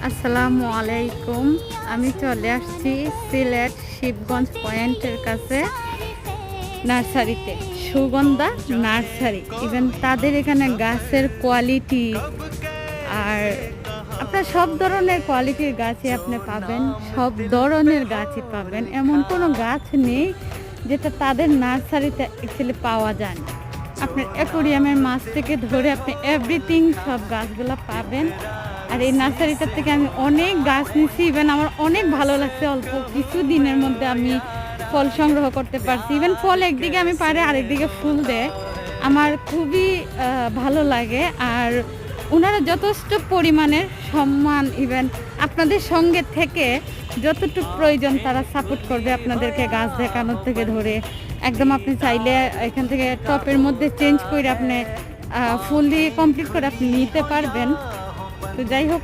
আসসালামু আলাইকুম। আমি চলে আসছি সিলেট শিবগঞ্জ পয়েন্টের কাছে নার্সারিতে, সুগন্ধা নার্সারি। ইভেন তাদের এখানে গাছের কোয়ালিটি আর আপনার সব ধরনের কোয়ালিটির গাছই আপনি পাবেন, সব ধরনের গাছই পাবেন। এমন কোনো গাছ নেই যেটা তাদের নার্সারিতে অ্যাকচুয়ালি পাওয়া যায় না। আপনার অ্যাকোরিয়ামের মাছ থেকে ধরে আপনি এভরিথিং সব গাছগুলো পাবেন। আর এই নার্সারিটার থেকে আমি অনেক গাছ নিয়েছি। ইভেন আমার অনেক ভালো লাগছে, অল্প কিছু দিনের মধ্যে আমি ফল সংগ্রহ করতে পারছি। ইভেন ফল একদিকে আমি পারে আরেকদিকে ফুল দেয়, আমার খুবই ভালো লাগে। আর ওনারা যথেষ্ট পরিমাণের সম্মান, ইভেন আপনাদের সঙ্গে থেকে যতটুকু প্রয়োজন তারা সাপোর্ট করবে আপনাদেরকে, গাছ দেখানোর থেকে ধরে একদম আপনি চাইলে এখান থেকে টপের মধ্যে চেঞ্জ করে আপনি ফুল দিয়ে কমপ্লিট করে আপনি নিতে পারবেন। তো যাই হোক,